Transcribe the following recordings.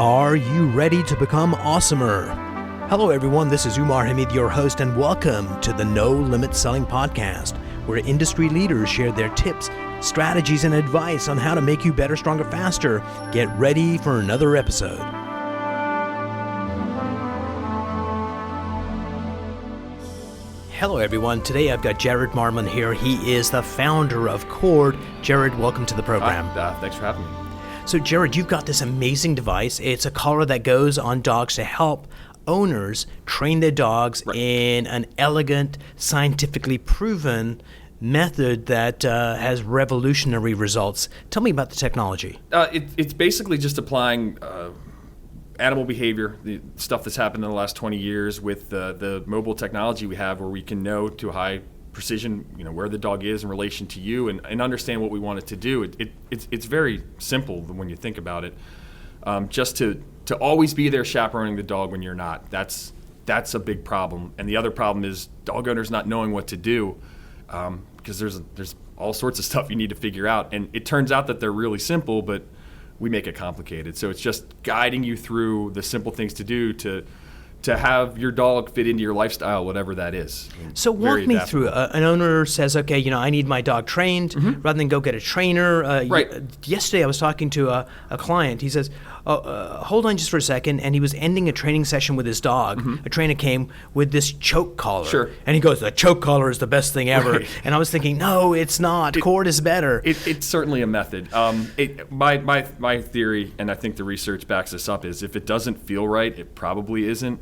Are you ready to become awesomer? Hello everyone, this is Umar Hamid, your host, and welcome to the No Limit Selling Podcast, where industry leaders share their tips, strategies, and advice on how to make you better, stronger, faster. Get ready for another episode. Hello everyone, today I've got Jared Marmen here. He is the founder of Chord. Jared, welcome to the program. Hi, thanks for having me. So Jared, you've got this amazing device. It's a collar that goes on dogs to help owners train their dogs in an elegant, scientifically proven method that has revolutionary results. Tell me about the technology. It's basically just applying animal behavior, the stuff that's happened in the last 20 years with the mobile technology we have, where we can know to a high precision, where the dog is in relation to you and understand what we want it to do. It's very simple when you think about it. Just to always be there chaperoning the dog when you're not. That's a big problem. And the other problem is dog owners not knowing what to do, because there's all sorts of stuff you need to figure out. And it turns out that they're really simple, but we make it complicated. So it's just guiding you through the simple things to do to have your dog fit into your lifestyle, whatever that is. So walk me through. An owner says, okay, I need my dog trained, rather than go get a trainer. Yesterday I was talking to a client. He says, hold on just for a second. And he was ending a training session with his dog. A trainer came with this choke collar. Sure. And he goes, the choke collar is the best thing ever. Right. And I was thinking, no, it's not. Chord is better. It's certainly a method. My theory, and I think the research backs this up, is if it doesn't feel right, it probably isn't.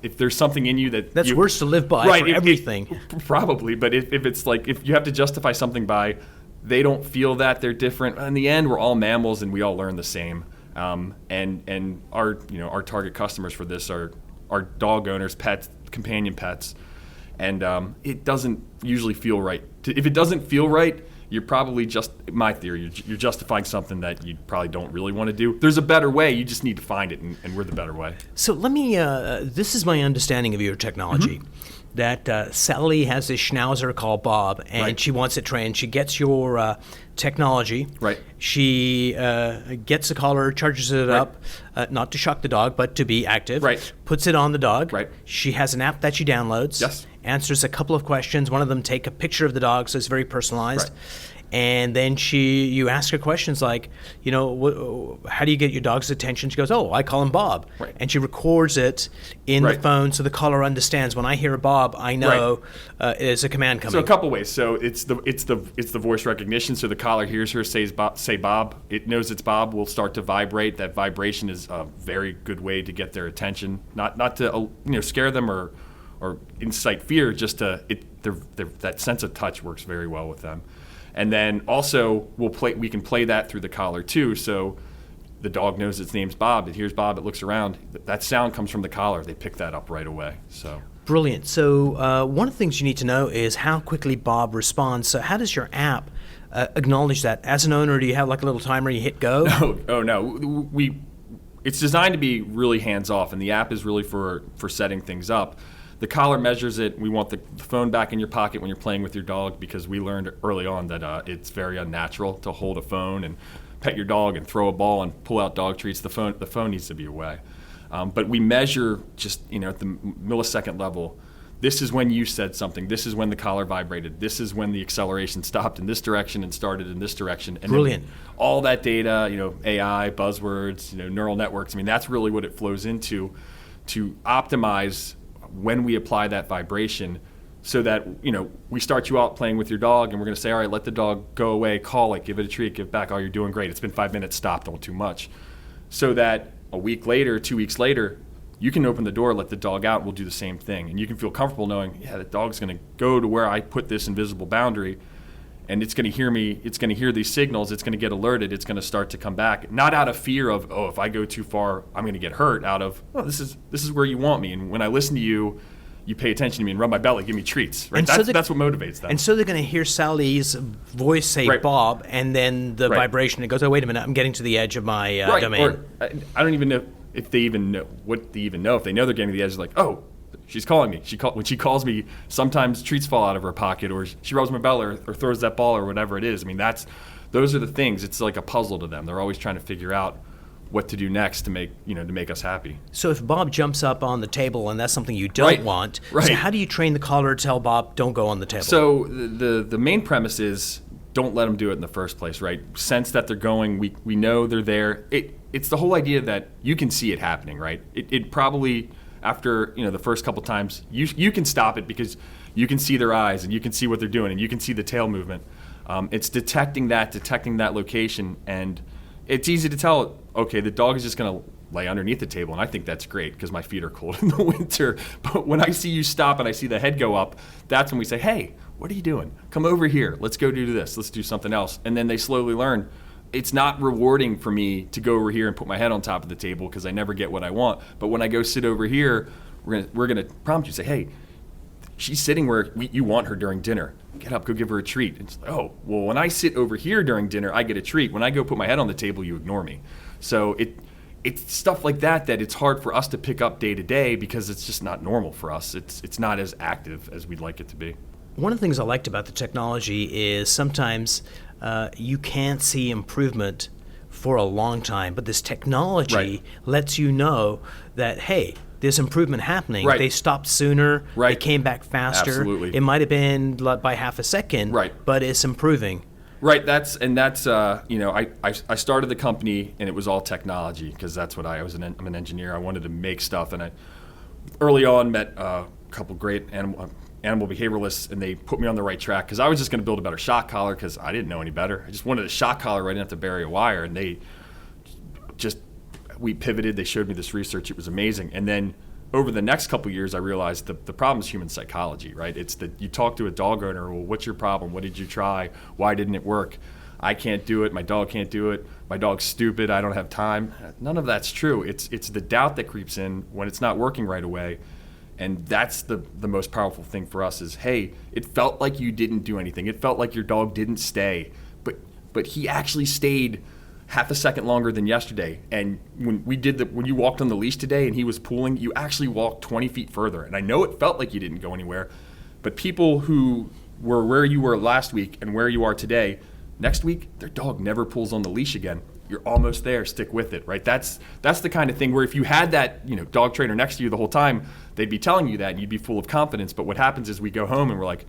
If there's something in you that's worse to live by for everything. Probably, but if it's like, if you have to justify something by, they don't feel that, they're different. In the end, we're all mammals and we all learn the same. And our target customers for this are dog owners, pets, companion pets, and it doesn't usually feel right. If it doesn't feel right, you're probably my theory, you're justifying something that you probably don't really want to do. There's a better way, you just need to find it, and we're the better way. So let me, this is my understanding of your technology, that Sally has this schnauzer called Bob, and she wants it trained. She gets your technology. Right. She gets the collar, charges it up, not to shock the dog, but to be active. Right. Puts it on the dog. Right. She has an app that she downloads. Yes. Answers a couple of questions. One of them, take a picture of the dog, so it's very personalized. Right. And then you ask her questions like, how do you get your dog's attention? She goes, I call him Bob. Right. And she records it in the phone, so the collar understands. When I hear a Bob, I know it's a command coming. So a couple ways. So it's the voice recognition. So the collar hears her say Bob. It knows it's Bob. Will start to vibrate. That vibration is a very good way to get their attention. Not to scare them or incite fear. Just that sense of touch works very well with them. And then also we can play that through the collar too. So the dog knows its name's Bob. It hears Bob. It looks around. That sound comes from the collar. They pick that up right away. So brilliant. So one of the things you need to know is how quickly Bob responds. So how does your app acknowledge that? As an owner, do you have like a little timer you hit go? No. It's designed to be really hands off, and the app is really for setting things up. The collar measures it. We want the phone back in your pocket when you're playing with your dog, because we learned early on that it's very unnatural to hold a phone and pet your dog and throw a ball and pull out dog treats. The phone needs to be away. But we measure just at the millisecond level. This is when you said something. This is when the collar vibrated. This is when the acceleration stopped in this direction and started in this direction. And brilliant. All that data, AI, buzzwords, neural networks. That's really what it flows into, to optimize when we apply that vibration, so that we start you out playing with your dog, and we're going to say, all right, let the dog go away, call it, give it a treat, give it back. Oh, you're doing great. It's been 5 minutes. Stop. Don't too much. So that a week later, 2 weeks later, you can open the door, let the dog out, and we'll do the same thing. And you can feel comfortable knowing, the dog's going to go to where I put this invisible boundary, and it's going to hear me. It's going to hear these signals. It's going to get alerted. It's going to start to come back, not out of fear of, if I go too far, I'm going to get hurt. Out of, this is where you want me. And when I listen to you, you pay attention to me and rub my belly, give me treats. Right? That's what motivates them. And so they're going to hear Sally's voice say Bob, and then the vibration. It goes, wait a minute, I'm getting to the edge of my domain. Or I don't even know if they even know what they even know. If they know they're getting to the edge, they're like, she's calling me. When she calls me, sometimes treats fall out of her pocket, or she rubs my belly, or throws that ball, or whatever it is. Those are the things. It's like a puzzle to them. They're always trying to figure out what to do next to make us happy. So if Bob jumps up on the table and that's something you don't want, so how do you train the collar to tell Bob don't go on the table? So the main premise is don't let them do it in the first place, right? Sense that they're going, we know they're there. It's the whole idea that you can see it happening, right? It probably, after the first couple times, you can stop it because you can see their eyes and you can see what they're doing and you can see the tail movement. It's detecting that location, and it's easy to tell, okay, the dog is just going to lay underneath the table, and I think that's great because my feet are cold in the winter. But when I see you stop and I see the head go up, that's when we say, hey, what are you doing? Come over here. Let's go do this. Let's do something else. And then they slowly learn. It's not rewarding for me to go over here and put my head on top of the table because I never get what I want. But when I go sit over here, we're gonna prompt you, say, hey, she's sitting where you want her during dinner. Get up, go give her a treat. It's like, oh, well, when I sit over here during dinner, I get a treat. When I go put my head on the table, you ignore me. So it's stuff like that it's hard for us to pick up day to day because it's just not normal for us. It's not as active as we'd like it to be. One of the things I liked about the technology is sometimes you can't see improvement for a long time, but this technology lets you know that, hey, there's improvement happening. They stopped sooner. They came back faster. Absolutely. It might have been by half a second, but it's improving. Right. That's I started the company and it was all technology because that's what I'm an engineer. I wanted to make stuff, and I early on met a couple great animal behavioralists, and they put me on the right track because I was just going to build a better shock collar because I didn't know any better. I just wanted a shock collar right enough to bury a wire, and we pivoted. They showed me this research. It was amazing. And then over the next couple of years, I realized the problem is human psychology, right? It's that you talk to a dog owner, well, what's your problem? What did you try? Why didn't it work? I can't do it. My dog can't do it. My dog's stupid. I don't have time. None of that's true. It's the doubt that creeps in when it's not working right away. And that's the most powerful thing for us is, hey, it felt like you didn't do anything. It felt like your dog didn't stay, but he actually stayed half a second longer than yesterday. And when you walked on the leash today and he was pulling, you actually walked 20 feet further. And I know it felt like you didn't go anywhere, but people who were where you were last week and where you are today, next week, their dog never pulls on the leash again. You're almost there. Stick with it, right? That's the kind of thing where if you had that dog trainer next to you the whole time, they'd be telling you that and you'd be full of confidence. But what happens is we go home and we're like,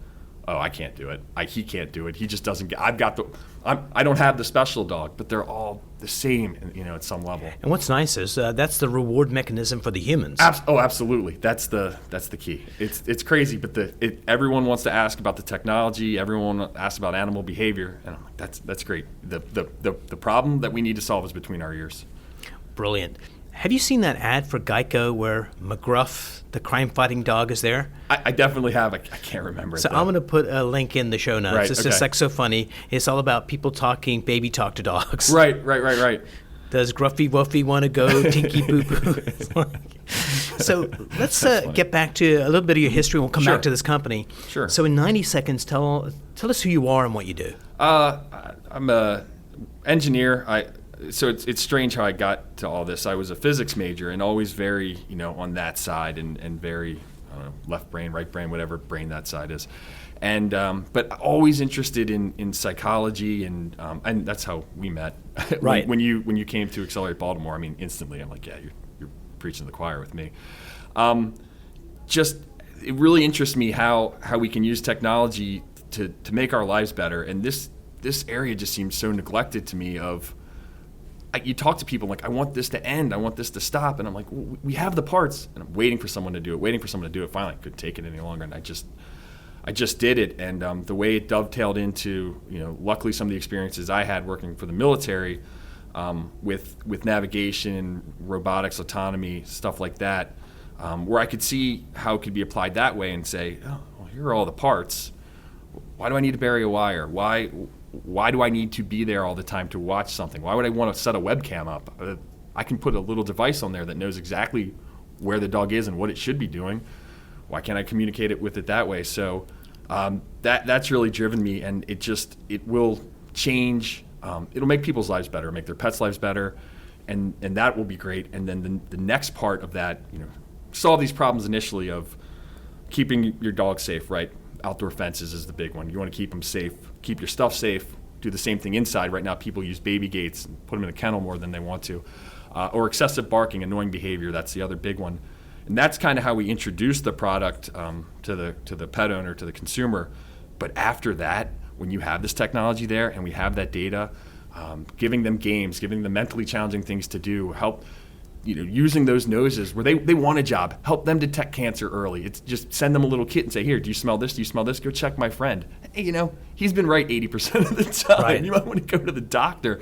oh, I can't do it. He can't do it. He just doesn't get. I don't have the special dog, but they're all the same, at some level. And what's nice is that's the reward mechanism for the humans. Absolutely. That's the key. It's crazy, but everyone wants to ask about the technology. Everyone asks about animal behavior, and I'm like, that's great. The problem that we need to solve is between our ears. Brilliant. Have you seen that ad for Geico where McGruff, the crime-fighting dog, is there? I definitely have. I can't remember it. So I'm going to put a link in the show notes. It's just like so funny. It's all about people talking baby talk to dogs. Right. Does Gruffy Wuffy want to go tinky boo boo? So let's get back to a little bit of your history. We'll come back to this company. Sure. So in 90 seconds, tell us who you are and what you do. I'm a engineer. So it's strange how I got to all this. I was a physics major and always very, on that side and very, I don't know, left brain, right brain, whatever brain that side is. And but always interested in psychology and that's how we met. Right. when you came to Accelerate Baltimore, I mean, instantly I'm like, yeah, you're preaching to the choir with me. It really interests me how we can use technology to make our lives better. And this area just seems so neglected to me you talk to people like, I want this to end, I want this to stop, and I'm like, well, we have the parts, and I'm waiting for someone to do it. Finally, I couldn't take it any longer, and I just did it, and the way it dovetailed into, luckily some of the experiences I had working for the military with navigation, robotics, autonomy, stuff like that, where I could see how it could be applied that way and say, oh, well, here are all the parts. Why do I need to bury a wire? Why do I need to be there all the time to watch something? Why would I want to set a webcam up? I can put a little device on there that knows exactly where the dog is and what it should be doing. Why can't I communicate it with it that way? So that's really driven me, and it will change. It'll make people's lives better, make their pets' lives better, and that will be great. And then the next part of that, solve these problems initially of keeping your dog safe, right? Outdoor fences is the big one. You want to keep them safe, keep your stuff safe, do the same thing inside. Right now, people use baby gates and put them in a kennel more than they want to. or excessive barking, annoying behavior. That's the other big one. And that's kind of how we introduce the product to the pet owner, to the consumer. But after that, when you have this technology there and we have that data, giving them games, giving them mentally challenging things to do, help, using those noses where they want a job, help them detect cancer early. It's just send them a little kit and say, here, do you smell this? Do you smell this? Go check my friend. Hey, he's been right 80% of the time. Right. You might want to go to the doctor.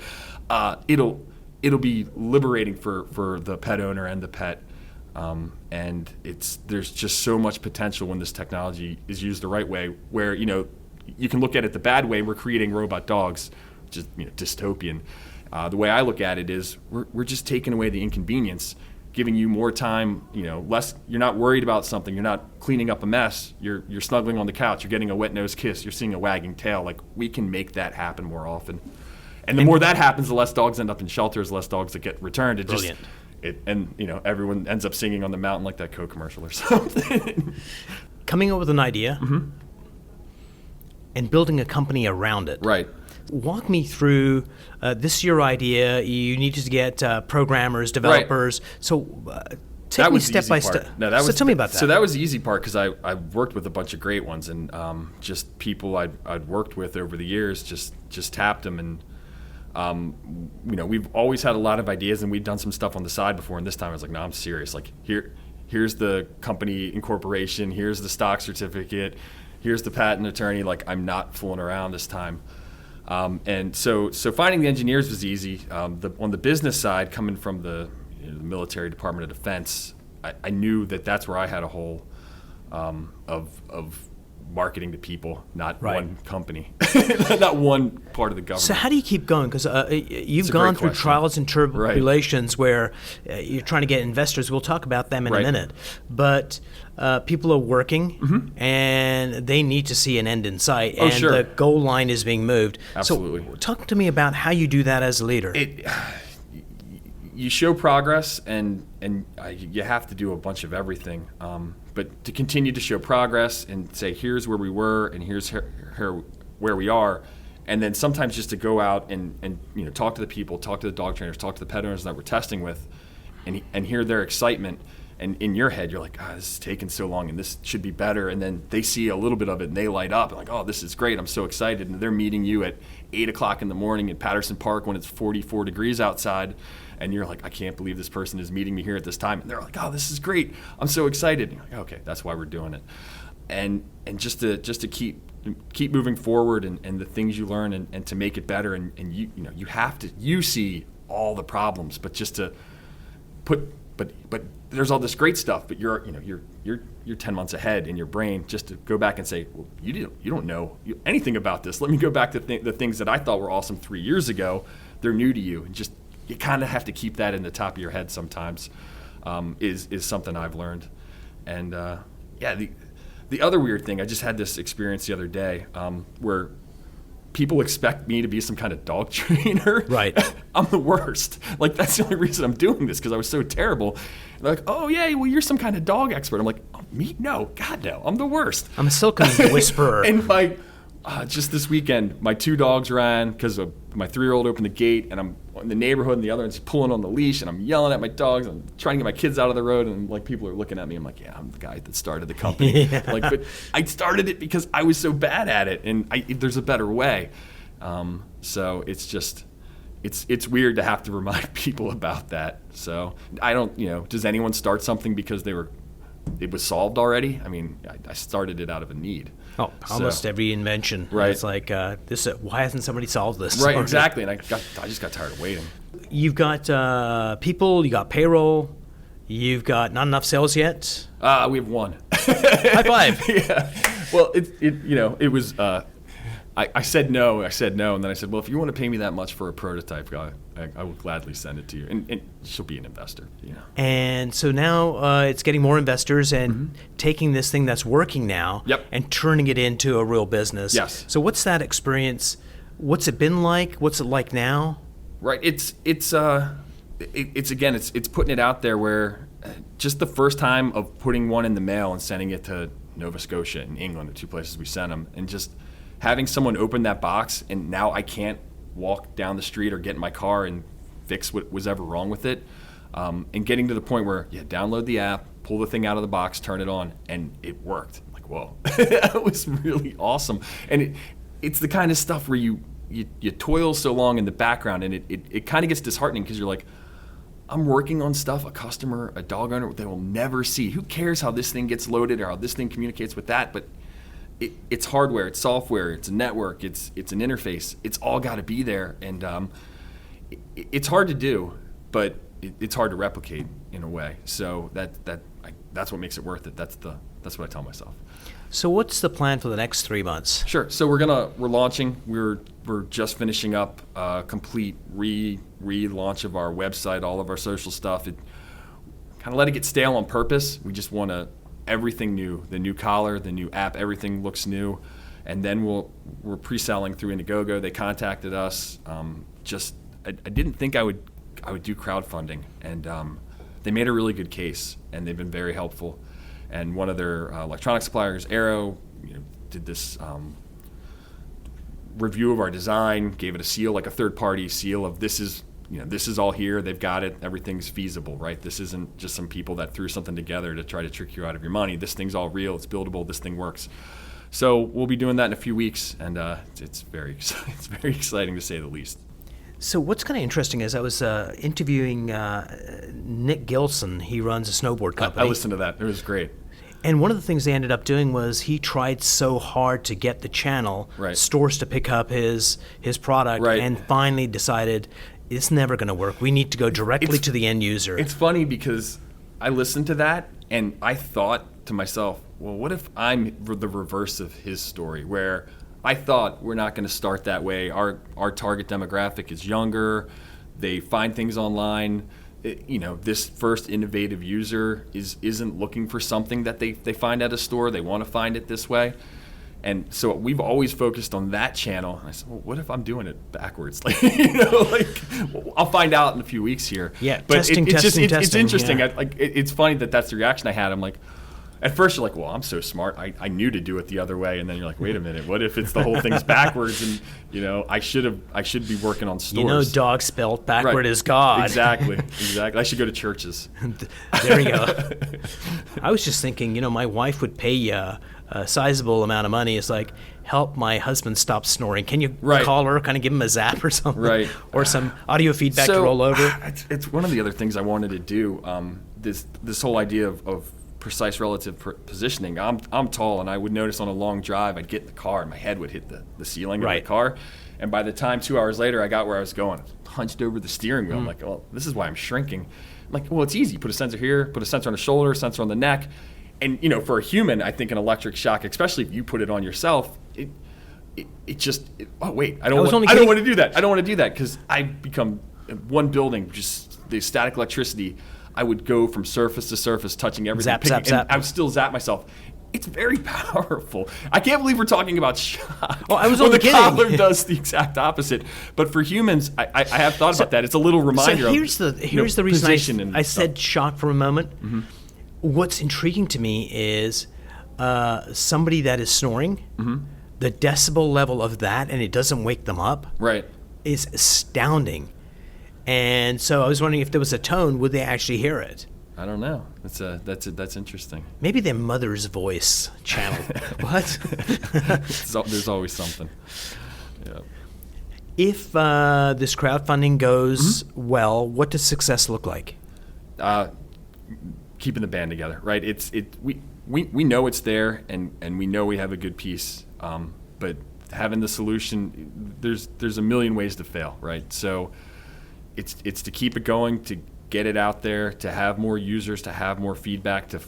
It'll be liberating for the pet owner and the pet. And there's just so much potential when this technology is used the right way, where, you can look at it the bad way. We're creating robot dogs, which is dystopian. The way I look at it is we're just taking away the inconvenience, giving you more time, less. You're not worried about something. You're not cleaning up a mess. You're snuggling on the couch. You're getting a wet nose kiss. You're seeing a wagging tail. Like, we can make that happen more often. And the more that happens, the less dogs end up in shelters, the less dogs that get returned. Brilliant. Everyone ends up singing on the mountain like that Coke commercial or something. Coming up with an idea and building a company around it. Right. Walk me through, this is your idea, you needed to get programmers, developers, Right. So take me step by step. So tell me about that. So that was the easy part, because I worked with a bunch of great ones, and just people I'd worked with over the years, just tapped them. And we've always had a lot of ideas, and we'd done some stuff on the side before, and this time I was like, no, I'm serious. Like, here's the company incorporation, here's the stock certificate, here's the patent attorney. Like, I'm not fooling around this time. And so finding the engineers was easy. On the business side, coming from the military Department of Defense, I knew that's where I had a hole of marketing to people, not Right. one company, not one part of the government. So how do you keep going? Because you've a gone great through question. trials and tribulations where you're trying to get investors. We'll talk about them in a Right. minute. But people are working, and they need to see an end in sight, and sure. the goal line is being moved. Absolutely. So talk to me about how you do that as a leader. You show progress, and you have to do a bunch of everything. But to continue to show progress and say, here's where we were, and here's where we are, and then sometimes just to go out and talk to the people, talk to the dog trainers, talk to the pet owners that we're testing with, and hear their excitement. And in your head, you're like, this is taking so long, and this should be better. And then they see a little bit of it, and they light up, and like, oh, this is great. I'm so excited. And they're meeting you at 8 o'clock in the morning in Patterson Park when it's 44 degrees outside. And you're like, I can't believe this person is meeting me here at this time. And they're like, oh, this is great. I'm so excited. And you're like, okay, that's why we're doing it. And just to keep moving forward, and the things you learn, and to make it better. And you see all the problems, but just to put, but there's all this great stuff, but you're 10 months ahead in your brain, just to go back and say, well, you don't know anything about this. Let me go back to the things that I thought were awesome 3 years ago. They're new to you, and just, you kind of have to keep that in the top of your head sometimes, is something I've learned. And the other weird thing, I just had this experience the other day, where people expect me to be some kind of dog trainer. Right. I'm the worst. Like, that's the only reason I'm doing this, because I was so terrible. And they're like, oh yeah, well, you're some kind of dog expert. I'm like, oh, me? No, God no, I'm the worst. I'm a silken whisperer. And just this weekend, my 2 dogs ran because my 3-year-old opened the gate, and I'm in the neighborhood, and the other one's pulling on the leash, and I'm yelling at my dogs. I'm trying to get my kids out of the road, and like, people are looking at me. I'm like, yeah, I'm the guy that started the company. Yeah. Like, but I started it because I was so bad at it, and there's a better way. So it's just, it's weird to have to remind people about that. So I don't, does anyone start something because it was solved already? I mean, I started it out of a need. Oh, almost every invention. Right. It's like, why hasn't somebody solved this? Right, already? exactly. And I just got tired of waiting. You've got people, you got payroll, you've got not enough sales yet. We have 1. High five. Yeah. Well, it was. I said no, and then I said, well, if you want to pay me that much for a prototype, I will gladly send it to you, and she'll be an investor. And so now it's getting more investors and taking this thing that's working now, Yep. and turning it into a real business. Yes. So what's that experience? What's it been like? What's it like now? Right. It's putting it out there, where just the first time of putting one in the mail and sending it to Nova Scotia and England, the 2 places we sent them, and just having someone open that box, and now I can't walk down the street or get in my car and fix what was ever wrong with it. And getting to the point where, download the app, pull the thing out of the box, turn it on, and it worked. I'm like, whoa, that was really awesome. And it's the kind of stuff where you toil so long in the background, and it kind of gets disheartening because you're like, I'm working on stuff a customer, a dog owner, they will never see. Who cares how this thing gets loaded or how this thing communicates with that? But it's hardware, it's software, it's a network, it's an interface. It's all got to be there, and it's hard to do, but it's hard to replicate in a way. So that's what makes it worth it. That's what I tell myself. So what's the plan for the next 3 months? Sure. So we're launching. We're just finishing up a complete relaunch of our website, all of our social stuff. It kind of let it get stale on purpose. We just want everything new, the new collar, the new app, everything looks new. And then we're pre-selling through Indiegogo. They contacted us. I didn't think I would do crowdfunding, and they made a really good case, and they've been very helpful. And one of their electronic suppliers, Arrow, did this review of our design, gave it a seal, like a third-party seal of this is all here. They've got it. Everything's feasible, right? This isn't just some people that threw something together to try to trick you out of your money. This thing's all real. It's buildable. This thing works. So we'll be doing that in a few weeks, and it's very exciting to say the least. So what's kind of interesting is I was interviewing Nick Gilson. He runs a snowboard company. I listened to that. It was great. And one of the things they ended up doing was he tried so hard to get the channel, stores to pick up his product, and finally decided it's never going to work. We need to go directly to the end user. It's funny because I listened to that and I thought to myself, well, what if I'm the reverse of his story, where I thought we're not going to start that way. Our target demographic is younger. They find things online. This first innovative user isn't looking for something that they find at a store. They want to find it this way. And so we've always focused on that channel. And I said, well, what if I'm doing it backwards? I'll find out in a few weeks here. Yeah, but testing. It's interesting. Yeah. It's funny that's the reaction I had. I'm like, at first you're like, well, I'm so smart. I knew to do it the other way. And then you're like, wait a minute, what if it's the whole thing's backwards? And I should be working on stores. Dog spelled backward is God. Exactly. I should go to churches. There you go. I was just thinking, my wife would pay a sizable amount of money. It's like, help my husband stop snoring. Can you call her, kind of give him a zap or something? Right. Or some audio feedback to roll over? It's one of the other things I wanted to do. This whole idea of precise relative positioning. I'm tall, and I would notice on a long drive, I'd get in the car and my head would hit the ceiling of the car. And by the time 2 hours later I got where I was going, hunched over the steering wheel. I'm like, well, this is why I'm shrinking. I'm like, well, it's easy. Put a sensor here, put a sensor on the shoulder, sensor on the neck. And for a human, I think an electric shock, especially if you put it on yourself, I don't want to do that. I don't want to do that because I become one building, just the static electricity. I would go from surface to surface, touching everything. Zap. I would still zap myself. It's very powerful. I can't believe we're talking about shock. Oh, I was only kidding. The collar does the exact opposite. But for humans, I have thought about that. It's a little reminder. So here's the reason I said stuff. shock for a moment. Mm-hmm. What's intriguing to me is somebody that is snoring, the decibel level of that, and it doesn't wake them up, is astounding. And so I was wondering if there was a tone, would they actually hear it? I don't know. That's interesting. Maybe their mother's voice channel. What? There's always something. Yeah. If this crowdfunding goes well, what does success look like? Keeping the band together, right? We know it's there, and we know we have a good piece, but having the solution, there's a million ways to fail, right? So it's to keep it going, to get it out there, to have more users, to have more feedback, to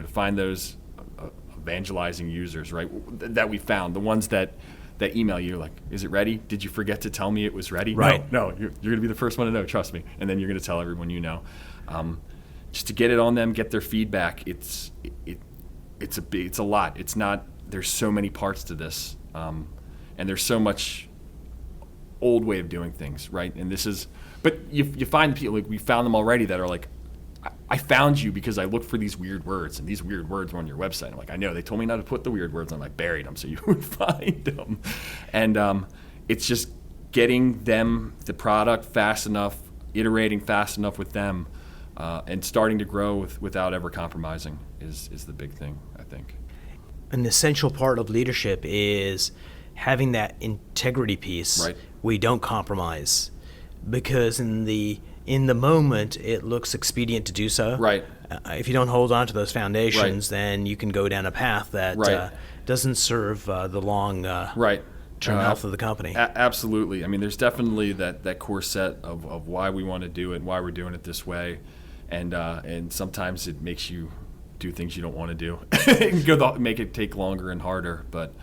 find those evangelizing users, right? That we found, the ones that email you like, is it ready? Did you forget to tell me it was ready? Right. No, you're going to be the first one to know, trust me. And then you're going to tell everyone you know. Just to get it on them, get their feedback. It's a lot. It's not. There's so many parts to this, and there's so much old way of doing things, right? And this is. But you find people, like we found them already, that are like, I found you because I looked for these weird words, and these weird words were on your website. I'm like, I know, they told me not to put the weird words on, I buried them so you would find them. And it's just getting them the product fast enough, iterating fast enough with them, and starting to grow without ever compromising is the big thing, I think. An essential part of leadership is having that integrity piece. Right. We don't compromise, because in the moment it looks expedient to do so. Right. If you don't hold on to those foundations, Right. then you can go down a path that Right. doesn't serve the long Right. term health of the company. Absolutely. I mean, there's definitely that core set of why we want to do it, why we're doing it this way, and sometimes it makes you do things you don't want to do, and make it take longer and harder. But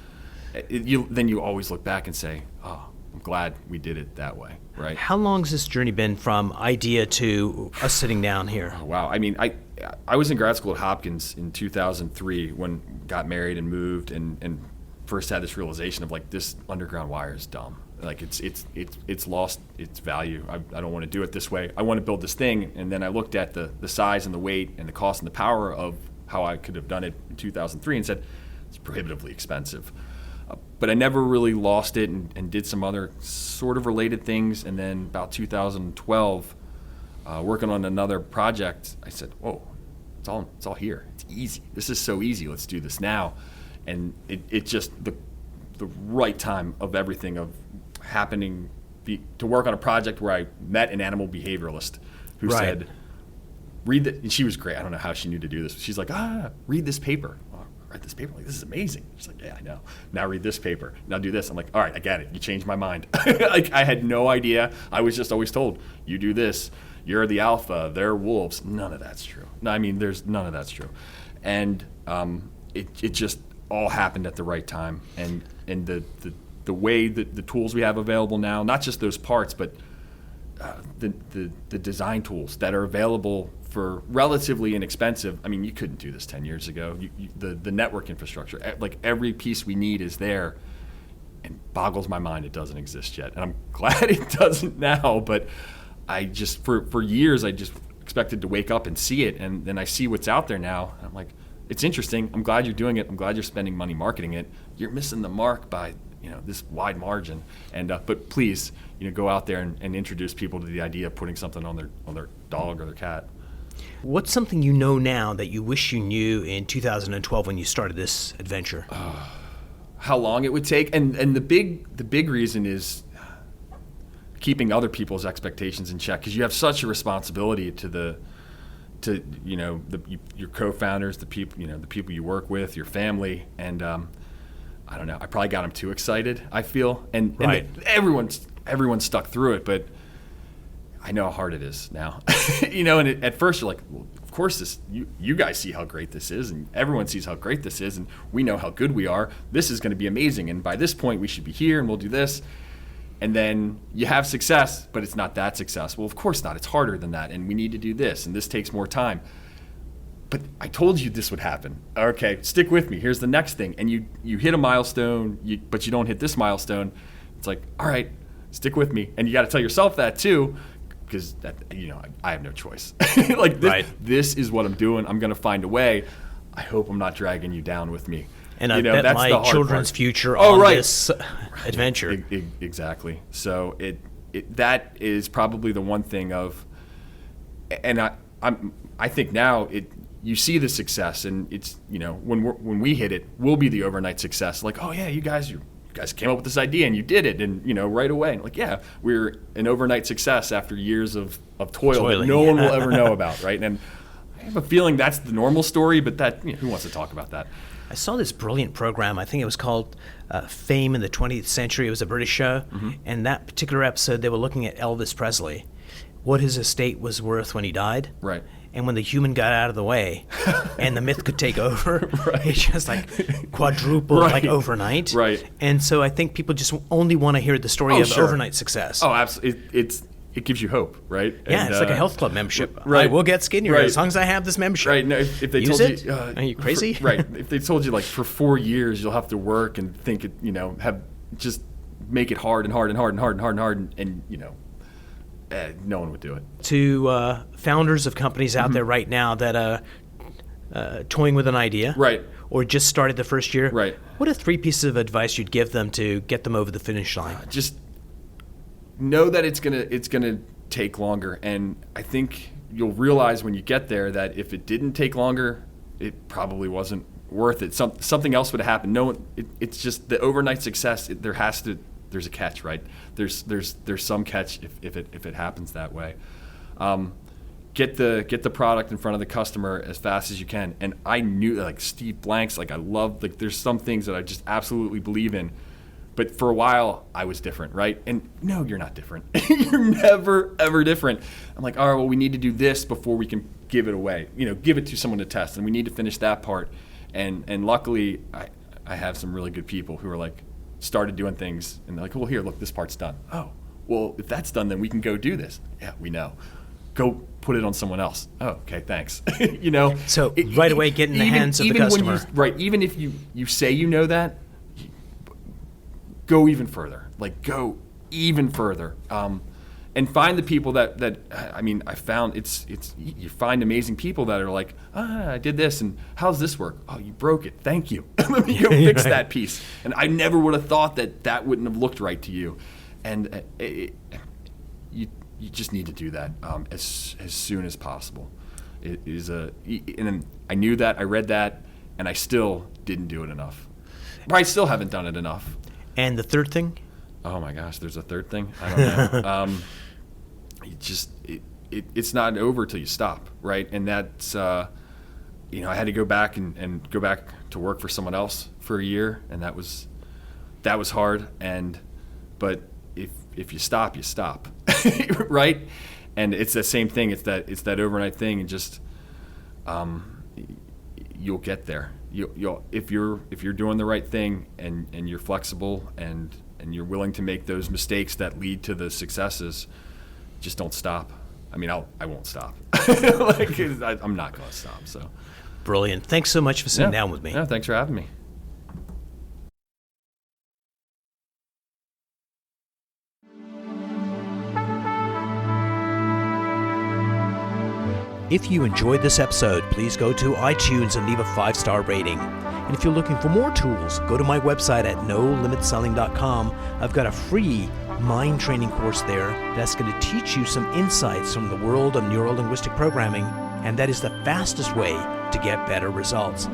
then you always look back and say, "Oh, I'm glad we did it that way." Right? How long has this journey been from idea to us sitting down here? Oh, wow. I mean, I was in grad school at Hopkins in 2003 when got married and moved and first had this realization of like, this underground wire is dumb. Like it's lost its value. I don't want to do it this way. I want to build this thing. And then I looked at the size and the weight and the cost and the power of how I could have done it in 2003 and said, it's prohibitively expensive. But I never really lost it and did some other sort of related things. And then about 2012, working on another project, I said, whoa, it's all here. It's easy. This is so easy. Let's do this now. And it just, the right time of everything of happening to work on a project where I met an animal behavioralist who Right. said, read the, and she was great. I don't know how she knew to do this. She's like, read this paper. Read this paper. I'm like, this is amazing. She's like, yeah, I know. Now read this paper. Now do this. I'm like, all right, I get it. You changed my mind. Like, I had no idea. I was just always told, you do this. You're the alpha. They're wolves. None of that's true. No, I mean, there's none of that's true. And it just all happened at the right time. And the way that the tools we have available now, not just those parts, but the design tools that are available for relatively inexpensive. I mean, you couldn't do this 10 years ago. The network infrastructure, like every piece we need is there, and boggles my mind it doesn't exist yet. And I'm glad it doesn't now, but I just, for years, I just expected to wake up and see it, and then I see what's out there now, and I'm like, it's interesting. I'm glad you're doing it. I'm glad you're spending money marketing it. You're missing the mark by this wide margin. And but please, go out there and introduce people to the idea of putting something on their dog or their cat. What's something you know now that you wish you knew in 2012 when you started this adventure? How long it would take, and the big reason is keeping other people's expectations in check, because you have such a responsibility to your co-founders, the people you work with, your family, and I don't know. I probably got them too excited, I feel, and everyone's stuck through it, but I know how hard it is now. And at first you're like, well, of course you guys see how great this is, and everyone sees how great this is, and we know how good we are. This is going to be amazing, and by this point we should be here, and we'll do this. And then you have success, but it's not that successful. Of course not. It's harder than that, and we need to do this, and this takes more time. But I told you this would happen. Okay, stick with me. Here's the next thing. And you hit a milestone, but you don't hit this milestone. It's like, all right, stick with me. And you got to tell yourself that too, because I have no choice. Like this is what I'm doing. I'm going to find a way. I hope I'm not dragging you down with me. And I bet my children's future on this adventure. Exactly. So that is probably the one thing of, and I think now you see the success, and it's when we hit it, we'll be the overnight success. Like, oh yeah, you guys came up with this idea and you did it, and right away. And like, yeah, we're an overnight success after years of toil that no one will ever know about, right? And I have a feeling that's the normal story, but that who wants to talk about that? I saw this brilliant program. I think it was called Fame in the 20th Century. It was a British show. Mm-hmm. And that particular episode, they were looking at Elvis Presley, what his estate was worth when he died. Right. And when the human got out of the way and the myth could take over, it just like quadrupled like overnight. Right. And so I think people just only want to hear the story of overnight success. Oh, absolutely. It gives you hope, right? Yeah, and, it's like a health club membership. Right. I will get skinnier as long as I have this membership. Right. No, if they Use told it? you, are you crazy? Right. If they told you like for 4 years you'll have to work and think it, have just make it hard and hard and hard and hard and hard and hard, and no one would do it. To founders of companies out there right now that are toying with an idea, right, or just started the first year, right, what are 3 pieces of advice you'd give them to get them over the finish line? Just know that it's gonna take longer. And I think you'll realize when you get there that if it didn't take longer, it probably wasn't worth it. Something else would have happened. It's just the overnight success. There's a catch, right? There's some catch if it happens that way. Get the product in front of the customer as fast as you can. And I knew, like, Steve Blank's, like, I love, like, there's some things that I just absolutely believe in. But for a while, I was different, right? And no, you're not different. You're never, ever different. I'm like, all right, well, we need to do this before we can give it away. Give it to someone to test, and we need to finish that part. And luckily, I have some really good people who are like, started doing things, and they're like, well, here, look, this part's done. Oh, well, if that's done, then we can go do this. Yeah, we know. Go put it on someone else. Oh, okay, thanks. So right away, get in the hands of the customer. Even if you say you know that, go even further. Like, go even further. And find the people that I found it's you find amazing people that are like, I did this, and how's this work? Oh, you broke it. Thank you. Let me go fix that piece. And I never would have thought that wouldn't have looked right to you. And you just need to do that as soon as possible. It is and I knew that, I read that, and I still didn't do it enough. Or I still haven't done it enough. And the third thing? Oh my gosh, there's a third thing? I don't know. It's not over till you stop, right? And that's, I had to go back and go back to work for someone else for a year, and that was hard. But if you stop, you stop, right? And it's the same thing. It's that overnight thing, and just you'll get there. You'll if you're doing the right thing and you're flexible and you're willing to make those mistakes that lead to the successes, just don't stop. I mean, I won't stop. I'm not going to stop. So, brilliant. Thanks so much for sitting down with me. Yeah, thanks for having me. If you enjoyed this episode, please go to iTunes and leave a 5-star rating. And if you're looking for more tools, go to my website at nolimitselling.com. I've got a free mind training course there that's going to teach you some insights from the world of neuro-linguistic programming, and that is the fastest way to get better results.